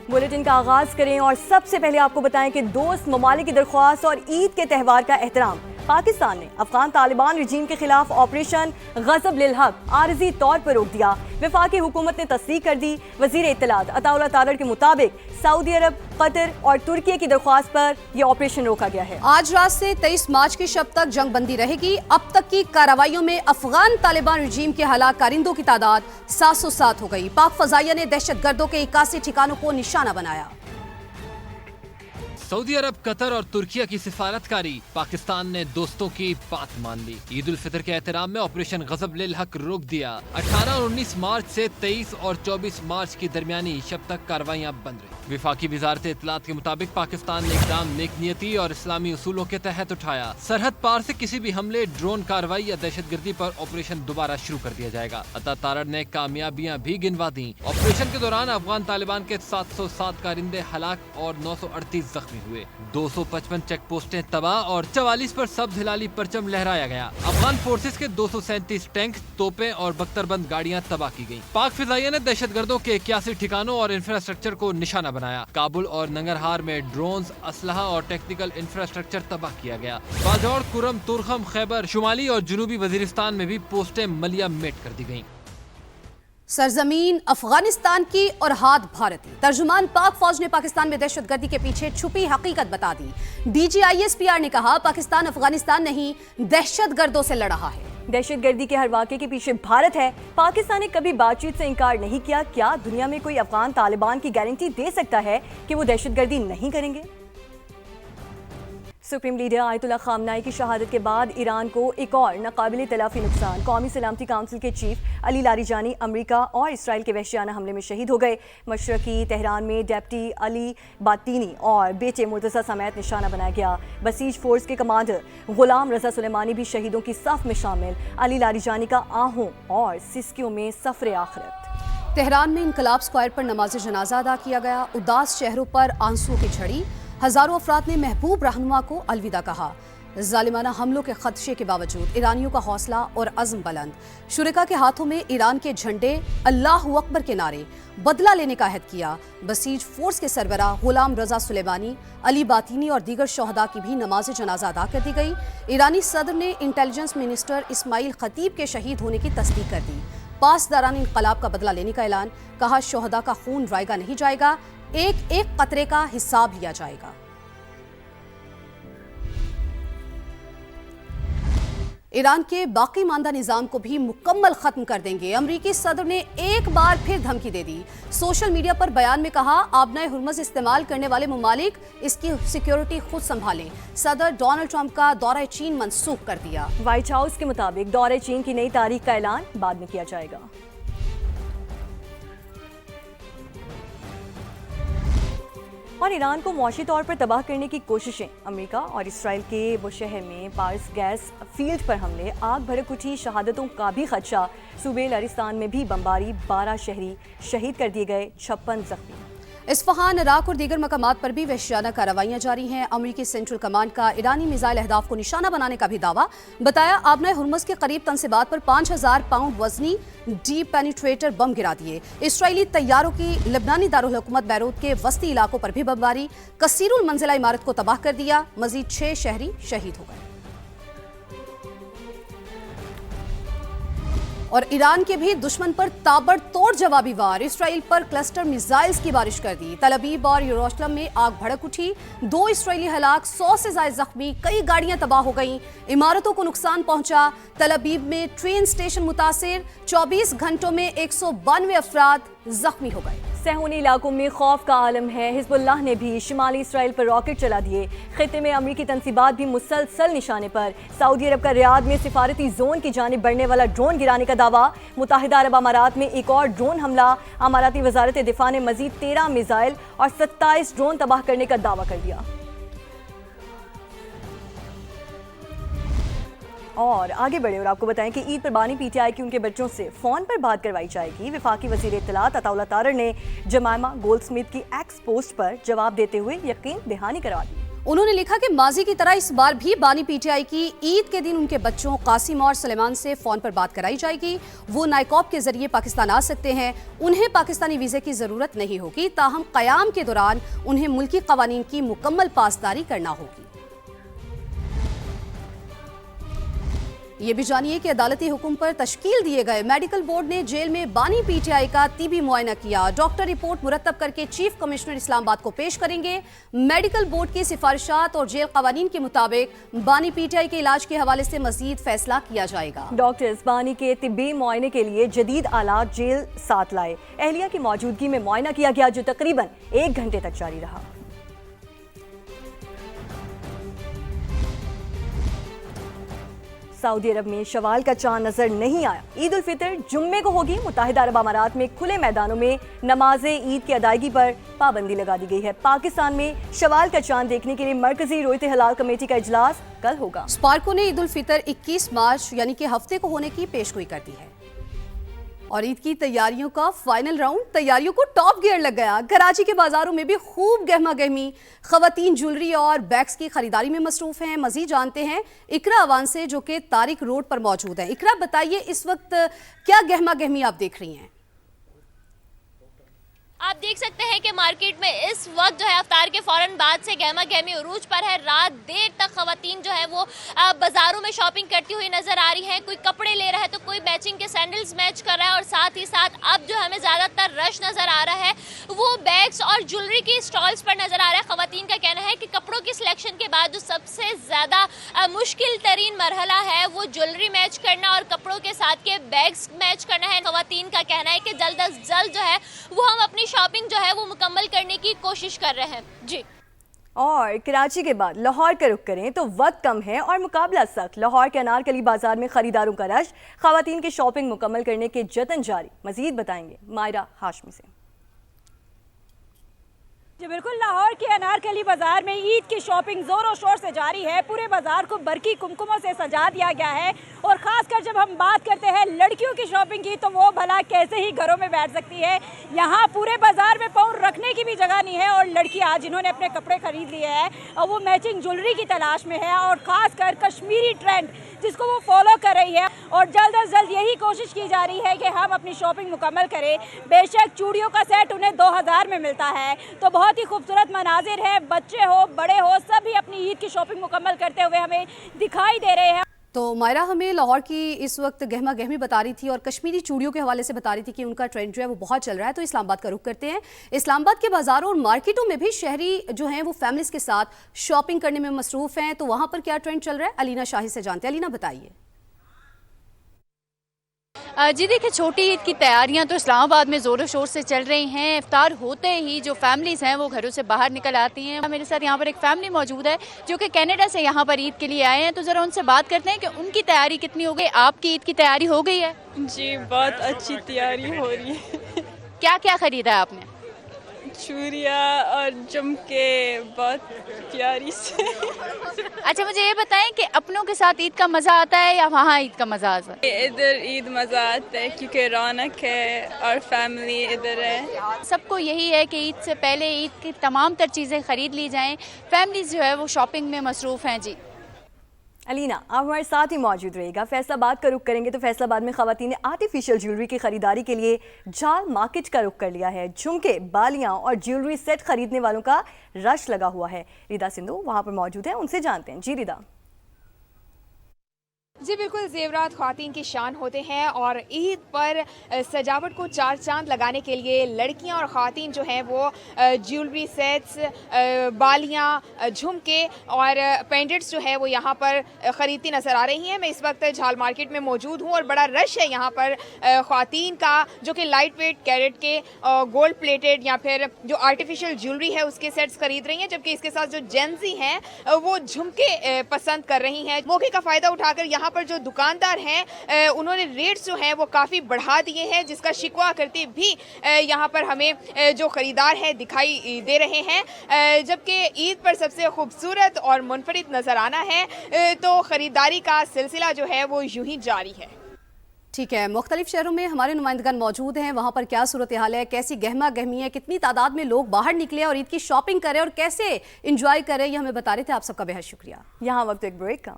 Bulletin का आगाज करें और सबसे पहले आपको बताएं कि दोस्त ममालिक की दरख्वास्त और ईद के त्यौहार का एहतराम। पाकिस्तान ने अफगान तालिबान रजीम के खिलाफ ऑपरेशन गजब लिल हक आरजी तौर पर रोक दिया। वफाकी हुकूमत ने तस्दीक कर दी। वजीर इत्तलात अताउल्लाह तारड़ के मुताबिक सऊदी अरब, कतर और तुर्की की दरख्वास्त पर यह ऑपरेशन रोका गया है। आज रात से 23 मार्च की शब तक जंग बंदी रहेगी। अब तक की कार्रवाइयों में अफगान तालिबान रजीम के हलाक कारिंदों की तादाद 707 हो गई। पाक फजाइया ने दहशत गर्दों के 81 ठिकानों को निशाना बनाया। सऊदी अरब, कतर और तुर्की की सिफारतकारी। पाकिस्तान ने दोस्तों की बात मान ली। ईद उल फितर के एहतराम में ऑपरेशन गजब लिल हक रोक दिया। 18 और 19 मार्च से 23 और 24 मार्च की दरमियानी शब तक कार्रवाइयां बंद रही। विफाकी वजारत इत्तलात के मुताबिक पाकिस्तान ने इकदाम नेक नियती और इस्लामी उसूलों के तहत उठाया। सरहद पार से किसी भी हमले, ड्रोन कार्रवाई या दहशत गर्दी पर ऑपरेशन दोबारा शुरू कर दिया जाएगा। अता तारड़ ने कामयाबियां भी गिनवा दी। ऑपरेशन के दौरान अफगान तालिबान के 707 कारिंदे हलाक और 938 जख्मी हुए। 255 चेक पोस्टें तबाह और 44 पर सब्ज हिलाली परचम लहराया गया। अफगान फोर्सेस के 237 टैंक, तोपें और बख्तरबंद गाड़ियां तबाह की गईं। पाक फिजाइया ने दहशत गर्दों के 81 ठिकानों और इंफ्रास्ट्रक्चर को निशाना बनाया। काबुल और नंगरहार में ड्रोन्स, असलहा और टेक्निकल इंफ्रास्ट्रक्चर तबाह किया गया। बाजौर, कुरम, तुरखम, खैबर, शुमाली और जुनूबी वजीरिस्तान में भी पोस्टें मलिया मेट कर दी गईं। सरजमीन अफगानिस्तान की और हाथ भारती। तर्जुमान पाक फौज ने पाकिस्तान में दहशत गर्दी के पीछे छुपी हकीकत बता दी। DGISPR ने कहा, पाकिस्तान अफगानिस्तान नहीं दहशत गर्दों से लड़ रहा है। दहशत गर्दी के हर वाक़े के पीछे भारत है। पाकिस्तान ने कभी बातचीत से इनकार नहीं किया। क्या दुनिया में कोई अफगान तालिबान की गारंटी दे सकता है कि वो दहशत गर्दी नहीं करेंगे? सुप्रीम लीडर आयतुल्लाह खामनाई की शहादत के बाद ईरान को एक और नाकाबिल तलाफी नुकसान। कौमी सलामती काउंसिल के चीफ अली लारिजानी अमरीका और इसराइल के वहशियाना हमले में शहीद हो गए। मशरकी तेहरान में डेप्टी अली बातीनी और बेटे मुर्तज़ा समेत निशाना बनाया गया। बसीज फोर्स के कमांडर गुलाम रजा सुलेमानी भी शहीदों की सफ में शामिल। अली लारिजानी का आहों और सिस्कियों में सफर आखिरत। तेहरान में इनकलाब स्क्वायर पर नमाज जनाजा अदा किया गया। उदास चेहरों पर आंसुओं की झड़ी। हजारों अफराद ने महबूब रहनुमा को अलविदा कहा। जालिमाना हमलों के खदशे के बावजूद ईरानियों का हौसला और अज़्म बुलंद। शुरका के हाथों में ईरान के झंडे, अल्लाहु अकबर के नारे। बदला लेने का अहद किया। बसीज फोर्स के सरबराह गुलाम रजा सुलेमानी, अली बातीनी और दीगर शहदा की भी नमाज जनाजा अदा कर दी गई। ईरानी सदर ने इंटेलिजेंस मिनिस्टर इस्माइल खतीब के शहीद होने की तस्दीक कर दी। पासदारान इनकलाब का बदला लेने का ऐलान। कहा, शहदा का खून रायगा नहीं जाएगा, एक एक कतरे का हिसाब लिया जाएगा। ईरान के बाकी मानदा निजाम को भी मुकम्मल खत्म कर देंगे। अमरीकी सदर ने एक बार फिर धमकी दे दी। सोशल मीडिया पर बयान में कहा, आबनाए हुर्मज़ इस्तेमाल करने वाले ममालिक इसकी सिक्योरिटी खुद संभालें। सदर डोनाल्ड ट्रंप का दौरा चीन मंसूख कर दिया। व्हाइट हाउस के मुताबिक दौरे चीन की नई तारीख का ऐलान बाद में किया जाएगा। और ईरान को मौशी तौर पर तबाह करने की कोशिशें। अमेरिका और इसराइल के वो शहर में पार्स गैस फील्ड पर हमले, आग भड़क उठी, शहादतों का भी खदशा। सूबे लरिस्तान में भी बमबारी, 12 शहरी शहीद कर दिए गए, 56 जख्मी। इस्फहान, इराक और दीगर मकामात पर भी वहशियाना कार्रवाइयां जारी हैं। अमरीकी सेंट्रल कमांड का ईरानी मिसाइल अहदाफ को निशाना बनाने का भी दावा। बताया, आबनाए हुर्मुज़ के करीब तनसीबात पर 5000 पाउंड वजनी डीप पेनिट्रेटर बम गिरा दिए। इसराइली तैयारों की लेबनानी दारुल हुकूमत बैरूत के वस्ती इलाकों पर भी बमबारी। कसीरुल मंजिला इमारत को तबाह कर दिया। मजीद 6 शहरी शहीद हो गए। और ईरान के भी दुश्मन पर ताबड़तोड़ जवाबी वार। इसराइल पर क्लस्टर मिसाइल्स की बारिश कर दी। तल अवीव और यरूशलेम में आग भड़क उठी। 2 इसराइली हलाक, 100 से ज्यादा जख्मी, कई गाड़ियां तबाह हो गईं, इमारतों को नुकसान पहुंचा। तल अवीव में ट्रेन स्टेशन मुतासिर, 24 घंटों में 192 अफराद जख्मी हो गए। सहूनी इलाकों में खौफ का आलम है। हिजबुल्लाह ने भी शिमाली इसराइल पर रॉकेट चला दिए। खित्ते में अमरीकी तनसीबात भी मुसलसल निशाने पर। सऊदी अरब का रियाद में सिफारती जोन की जानिब बढ़ने वाला ड्रोन गिराने का दावा। मुत्तहिदा अरब अमारात में एक और ड्रोन हमला। अमाराती वजारत दिफा ने मजीद 13 मिसाइल और 27 ड्रोन तबाह करने का दावा कर दिया। और आगे बढ़े और आपको बताएं कि ईद पर बानी PTI की उनके बच्चों से फ़ोन पर बात करवाई जाएगी। वफाकी वज़ीर इत्तलात अताउल्लाह तारड़ ने जमायमा गोल्डस्मिथ की एक्स पोस्ट पर जवाब देते हुए यकीन दहानी करवा दी। उन्होंने लिखा कि माजी की तरह इस बार भी बानी पीटीआई की ईद के दिन उनके बच्चों कासिम और सलेमान से फोन पर बात कराई जाएगी। वो नाइकॉब के जरिए पाकिस्तान आ सकते हैं, उन्हें पाकिस्तानी वीजे की जरूरत नहीं होगी, ताहम क़याम के दौरान उन्हें मुल्की कवानीन की मुकम्मल पासदारी करना होगी। ये भी जानिए कि अदालती हुक्म पर तश्कील दिए गए मेडिकल बोर्ड ने जेल में बानी पीटीआई का तिबी मुआयना किया। डॉक्टर रिपोर्ट मुरतब करके चीफ कमिश्नर इस्लामाबाद को पेश करेंगे। मेडिकल बोर्ड की सिफारिशात और जेल कवानीन के मुताबिक बानी पीटीआई के इलाज के हवाले से मजीद फैसला किया जाएगा। डॉक्टर्स बानी के तिब्बी मुआयने के लिए जदीद आलात जेल साथ लाए। अहलिया की मौजूदगी में मुआयना किया गया, जो तकरीबन 1 घंटे तक जारी रहा। सऊदी अरब में शवाल का चांद नजर नहीं आया। ईद उल फितर जुम्मे को होगी। मुत्तहिदा अरब अमारात में खुले मैदानों में नमाज ईद की अदायगी पर पाबंदी लगा दी गई है। पाकिस्तान में शवाल का चांद देखने के लिए मरकजी रोयत हलाल कमेटी का इजलास कल होगा। स्पार्को ने ईद उल फितर 21 मार्च यानी कि हफ्ते को होने की पेशगोई कर दी है। और ईद की तैयारियों का फाइनल राउंड, तैयारियों को टॉप गियर लग गया। कराची के बाजारों में भी खूब गहमा गहमी, खवातीन ज्वेलरी और बैग्स की खरीदारी में मसरूफ हैं। मजीद जानते हैं इकरा अवान से, जो कि तारिक रोड पर मौजूद है। इकरा, बताइए इस वक्त क्या गहमा गहमी आप देख रही हैं? आप देख सकते हैं कि मार्केट में इस वक्त जो है अफ्तार के फौरन बाद से गहमा गहमी उरूज पर है। रात देर तक खवातीन जो है वो बाजारों में शॉपिंग करती हुई नजर आ रही हैं। कोई कपड़े ले रहा है तो कोई मैचिंग के सैंडल्स मैच कर रहा है, और साथ ही साथ अब जो हमें ज्यादातर रश नजर आ रहा है वो बैग्स और ज्वेलरी की स्टॉल्स पर नजर आ रहा है। खवातीन का कहना है कि कपड़ों की सिलेक्शन के बाद जो सबसे ज्यादा मुश्किल तरीन मरहला है वो ज्वेलरी मैच करना और कपड़ों के साथ के बैग्स मैच करना है। खवातीन का कहना है कि जल्द अज जल्द जो है वो हम अपनी शॉपिंग जो है वो मुकम्मल करने की कोशिश कर रहे हैं। जी, और कराची के बाद लाहौर का रुख करें तो वक्त कम है और मुकाबला सख्त। लाहौर के अनारकली बाजार में खरीदारों का रश, खवातीन की शॉपिंग मुकम्मल करने के जतन जारी। मजीद बताएंगे मायरा हाशमी से। जी बिल्कुल, लाहौर के अनारकली बाजार में ईद की शॉपिंग जोरों शोर से जारी है। पूरे बाजार को बरकी कुमकुमों से सजा दिया गया है, और खासकर जब हम बात करते हैं लड़कियों की शॉपिंग की तो वो भला कैसे ही घरों में बैठ सकती है। यहाँ पूरे बाजार में पाँव रखने की भी जगह नहीं है, और लड़कियाँ जिन्होंने अपने कपड़े खरीद लिए हैं और वो मैचिंग ज्वेलरी की तलाश में है, और खासकर कश्मीरी ट्रेंड जिसको वो फॉलो कर रही है। और जल्द अज जल्द यही कोशिश की जा रही है कि हम अपनी शॉपिंग मुकम्मल करें। बेशक चूड़ियों का सेट उन्हें 2000 में मिलता है, तो बहुत ही खूबसूरत मनाजिर है। बच्चे हो बड़े हो सभी अपनी ईद की शॉपिंग मुकम्मल करते हुए हमें दिखाई दे रहे हैं। तो मायरा हमें लाहौर की इस वक्त गहमा गहमी बता रही थी और कश्मीरी चूड़ियों के हवाले से बता रही थी कि उनका ट्रेंड जो है वो बहुत चल रहा है। तो इस्लामाबाद का रुख करते हैं। इस्लामाबाद के बाजारों और मार्केटों में भी शहरी जो हैं वो फैमिलीज के साथ शॉपिंग करने में मसरूफ हैं। तो वहाँ पर क्या ट्रेंड चल रहा है, अलीना शाही से जानते हैं। अलीना, बताइए। जी देखिए, छोटी ईद की तैयारियां तो इस्लामाबाद में ज़ोरों शोर से चल रही हैं। इफ्तार होते ही जो फैमिलीज़ हैं वो घरों से बाहर निकल आती हैं। मेरे साथ यहाँ पर एक फैमिली मौजूद है जो कि कनाडा से यहाँ पर ईद के लिए आए हैं। तो ज़रा उनसे बात करते हैं कि उनकी तैयारी कितनी हो गई। आपकी ईद की तैयारी हो गई है? जी, बहुत अच्छी तैयारी हो रही है। क्या क्या ख़रीदा है आपने? चूड़ियाँ और झुमके बहुत प्यारी से। अच्छा, मुझे ये बताएं कि अपनों के साथ ईद का मज़ा आता है या वहाँ ईद का मज़ा आता है? इधर ईद मज़ा आता है क्योंकि रौनक है और फैमिली इधर है। सबको यही है कि ईद से पहले ईद की तमाम तर चीज़ें ख़रीद ली जाएं। फैमिलीज़ जो है वो शॉपिंग में मसरूफ़ हैं। जी अलीना, आप हमारे साथ ही मौजूद रहेगा। फैसलाबाद का रुख करेंगे तो फैसलाबाद में खवातीन ने आर्टिफिशियल ज्वेलरी की खरीदारी के लिए जाल मार्केट का रुख कर लिया है। झुमके, बालियां और ज्वेलरी सेट खरीदने वालों का रश लगा हुआ है। रिदा सिंधु वहां पर मौजूद है, उनसे जानते हैं। जी रिदा। जी बिल्कुल, ज़ेवरात ख़वातीन की शान होते हैं और ईद पर सजावट को चार चांद लगाने के लिए लड़कियां और ख़वातीन जो हैं वो ज्वेलरी सेट्स, बालियां, झुमके और पेंडेंट्स जो है वो यहाँ पर ख़रीदती नज़र आ रही हैं। मैं इस वक्त झाल मार्केट में मौजूद हूँ और बड़ा रश है यहाँ पर ख़वातीन का, जो कि लाइट वेट कैरेट के गोल्ड प्लेटेड या फिर जो आर्टिफिशियल ज्वेलरी है उसके सेट्स खरीद रही हैं, जबकि इसके साथ जो जेंजी हैं वो झुमके पसंद कर रही हैं। मौके का फ़ायदा उठाकर यहाँ पर जो दुकानदार हैं उन्होंने रेट्स जो हैं वो काफ़ी बढ़ा दिए हैं, जिसका शिकवा करते भी यहाँ पर हमें जो ख़रीदार हैं दिखाई दे रहे हैं। जबकि ईद पर सबसे खूबसूरत और मुनफरिद नज़र आना है तो ख़रीदारी का सिलसिला जो है वो यूं ही जारी है। ठीक है, मुख्तलिफ शहरों में हमारे नुमाइंदगान मौजूद हैं, वहाँ पर क्या सूरत हाल है, कैसी गहमा गहमी है, कितनी तादाद में लोग बाहर निकले और ईद की शॉपिंग करें और कैसे इंजॉय करें, ये हमें बता रहे थे। आप सबका बेहद शुक्रिया। यहाँ वक्त एक ब्रेक का।